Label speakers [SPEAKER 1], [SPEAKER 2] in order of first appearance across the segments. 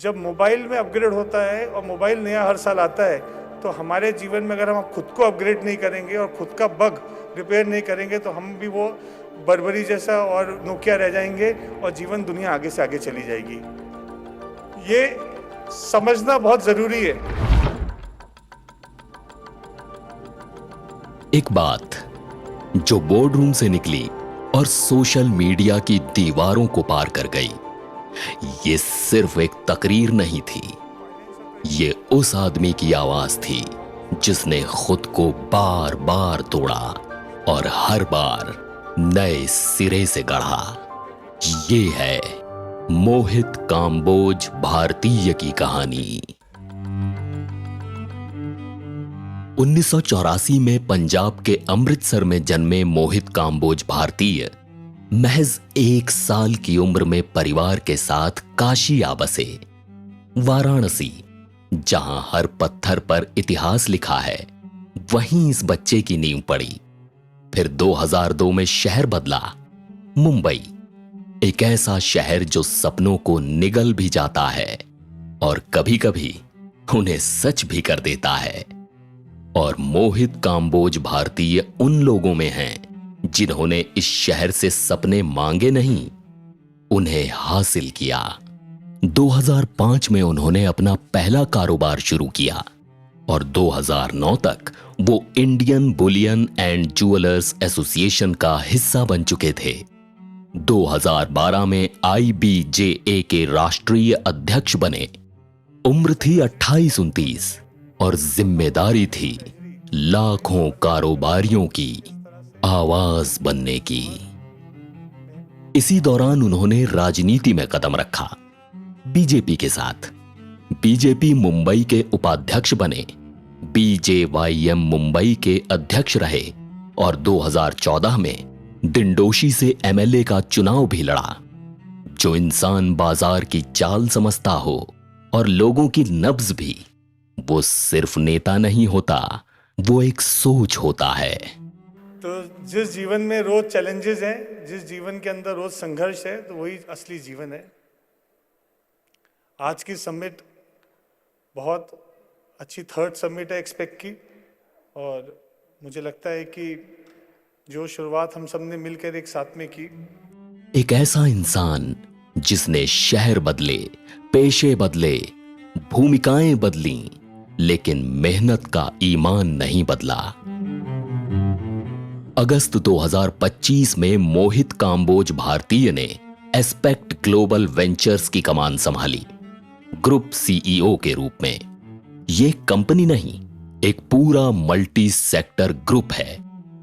[SPEAKER 1] जब मोबाइल में अपग्रेड होता है और मोबाइल नया हर साल आता है, तो हमारे जीवन में अगर हम खुद को अपग्रेड नहीं करेंगे और खुद का बग रिपेयर नहीं करेंगे तो हम भी वो बर्बरी जैसा और नोकिया रह जाएंगे और जीवन दुनिया आगे से आगे चली जाएगी। ये समझना बहुत ज़रूरी है।
[SPEAKER 2] एक बात जो बोर्ड रूम से निकली और सोशल मीडिया की दीवारों को पार कर गई, ये सिर्फ एक तकरीर नहीं थी, ये उस आदमी की आवाज थी जिसने खुद को बार बार तोड़ा और हर बार नए सिरे से गढ़ा। ये है मोहित काम्बोज भारतीय की कहानी। 1984 में पंजाब के अमृतसर में जन्मे मोहित काम्बोज भारतीय महज 1 साल की उम्र में परिवार के साथ काशी आ बसे। वाराणसी, जहां हर पत्थर पर इतिहास लिखा है, वहीं इस बच्चे की नींव पड़ी। फिर 2002 में शहर बदला, मुंबई, एक ऐसा शहर जो सपनों को निगल भी जाता है और कभी-कभी उन्हें सच भी कर देता है। और मोहित काम्बोज भारतीय उन लोगों में हैं जिन्होंने इस शहर से सपने मांगे नहीं, उन्हें हासिल किया। 2005 में उन्होंने अपना पहला कारोबार शुरू किया और 2009 तक वो Indian Boolean and jewellers association का हिस्सा बन चुके थे। 2012 में IBJA के राष्ट्रीय अध्यक्ष बने। उम्र थी 28-29 और जिम्मेदारी थी लाखों कारोबारियों की आवाज बनने की। इसी दौरान उन्होंने राजनीति में कदम रखा, बीजेपी के साथ। बीजेपी मुंबई के उपाध्यक्ष बने, BJYM मुंबई के अध्यक्ष रहे और 2014 में दिंडोशी से MLA का चुनाव भी लड़ा। जो इंसान बाजार की चाल समझता हो और लोगों की नब्ज भी, वो सिर्फ नेता नहीं होता, वो एक सोच होता है।
[SPEAKER 1] तो जिस जीवन में रोज चैलेंजेस हैं, जिस जीवन के अंदर रोज संघर्ष है, तो वही असली जीवन है। आज की समिट बहुत अच्छी 3rd समिट है एक्सपेक्ट की, और मुझे लगता है कि जो शुरुआत हम सब ने मिलकर एक साथ में की।
[SPEAKER 2] एक ऐसा इंसान जिसने शहर बदले, पेशे बदले, भूमिकाएं बदली, लेकिन मेहनत का ईमान नहीं बदला। अगस्त 2025 में मोहित काम्बोज भारतीय ने एस्पेक्ट ग्लोबल वेंचर्स की कमान संभाली, ग्रुप CEO के रूप में। यह कंपनी नहीं, एक पूरा मल्टी सेक्टर ग्रुप है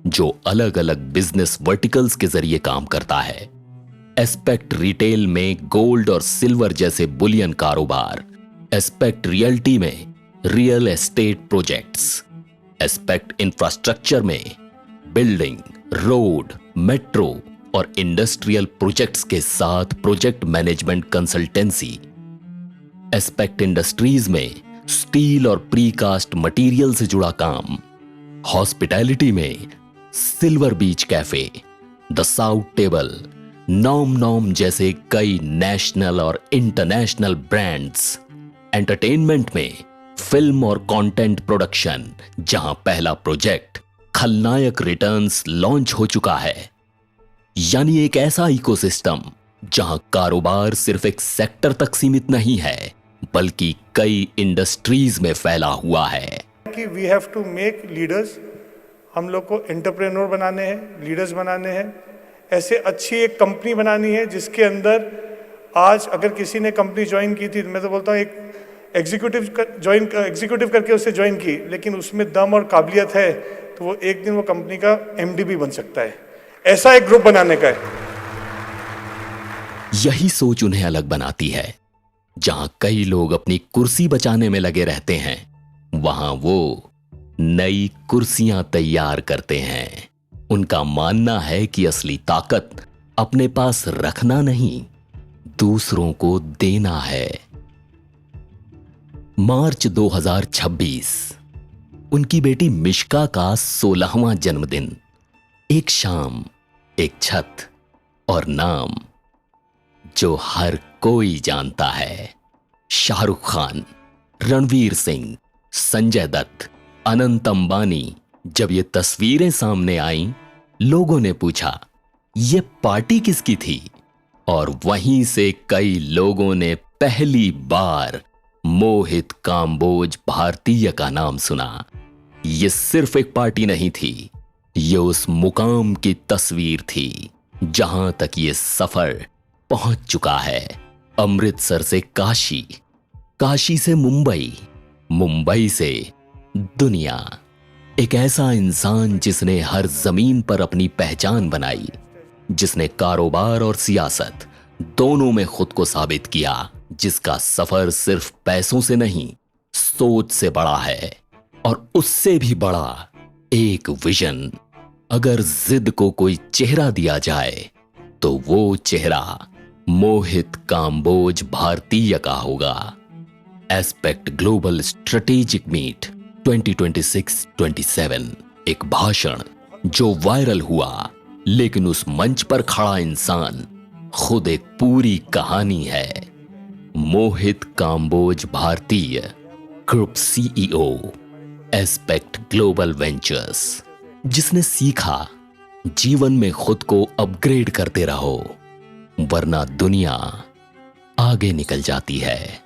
[SPEAKER 2] जो अलग अलग बिजनेस वर्टिकल्स के जरिए काम करता है। एस्पेक्ट रिटेल में गोल्ड और सिल्वर जैसे बुलियन कारोबार, एस्पेक्ट रियल्टी में real estate projects, Aspect Infrastructure में बिल्डिंग, रोड, मेट्रो और इंडस्ट्रियल प्रोजेक्ट्स के साथ project management consultancy, Aspect Industries में स्टील और प्रीकास्ट मटेरियल से जुड़ा काम, हॉस्पिटैलिटी में Silver Beach Cafe, The South Table, Nom जैसे कई नेशनल और इंटरनेशनल ब्रांड्स, एंटरटेनमेंट में फिल्म और कंटेंट प्रोडक्शन, जहां पहला प्रोजेक्ट खलनायक रिटर्न्स लॉन्च हो चुका है। यानी एक ऐसा इकोसिस्टम जहां कारोबार सिर्फ एक सेक्टर तक सीमित नहीं है, बल्कि कई इंडस्ट्रीज में फैला हुआ है।
[SPEAKER 1] कि we have to make leaders, हम लोग को एंटरप्रेन्योर बनाने हैं, लीडर्स बनाने हैं। ऐसे अच्छी एक कंपनी बनानी है जिसके अंदर आज अगर किसी ने कंपनी ज्वाइन की थी, मैं तो बोलता हूँ एक एग्जीक्यूटिव करके उसे ज्वाइन की, लेकिन उसमें दम और काबिलियत है, तो वो एक दिन वो कंपनी का MD भी बन सकता है। ऐसा एक ग्रुप बनाने का है।
[SPEAKER 2] यही सोच उन्हें अलग बनाती है। जहां कई लोग अपनी कुर्सी बचाने में लगे रहते हैं, वहां वो नई कुर्सियां तैयार करते हैं। उनका मानना है कि असली ताकत अपने पास रखना नहीं, दूसरों को देना है। मार्च 2026, उनकी बेटी मिश्का का 16वां जन्मदिन। एक शाम, एक छत और नाम जो हर कोई जानता है, शाहरुख खान, रणवीर सिंह, संजय दत्त, अनंत अंबानी। जब ये तस्वीरें सामने आईं, लोगों ने पूछा ये पार्टी किसकी थी? और वहीं से कई लोगों ने पहली बार मोहित काम्बोज भारतीय का नाम सुना। ये सिर्फ एक पार्टी नहीं थी, ये उस मुकाम की तस्वीर थी जहां तक ये सफर पहुंच चुका है। अमृतसर से काशी, काशी से मुंबई, मुंबई से दुनिया। एक ऐसा इंसान जिसने हर जमीन पर अपनी पहचान बनाई, जिसने कारोबार और सियासत दोनों में खुद को साबित किया, जिसका सफर सिर्फ पैसों से नहीं, सोच से बड़ा है, और उससे भी बड़ा एक विजन। अगर जिद को कोई चेहरा दिया जाए तो वो चेहरा मोहित काम्बोज भारतीय का होगा। एस्पेक्ट ग्लोबल स्ट्रेटेजिक मीट 2026-27, एक भाषण जो वायरल हुआ, लेकिन उस मंच पर खड़ा इंसान खुद एक पूरी कहानी है। मोहित काम्बोज भारतीय, group CEO, aspect global ventures, जिसने सीखा जीवन में खुद को अपग्रेड करते रहो, वरना दुनिया आगे निकल जाती है।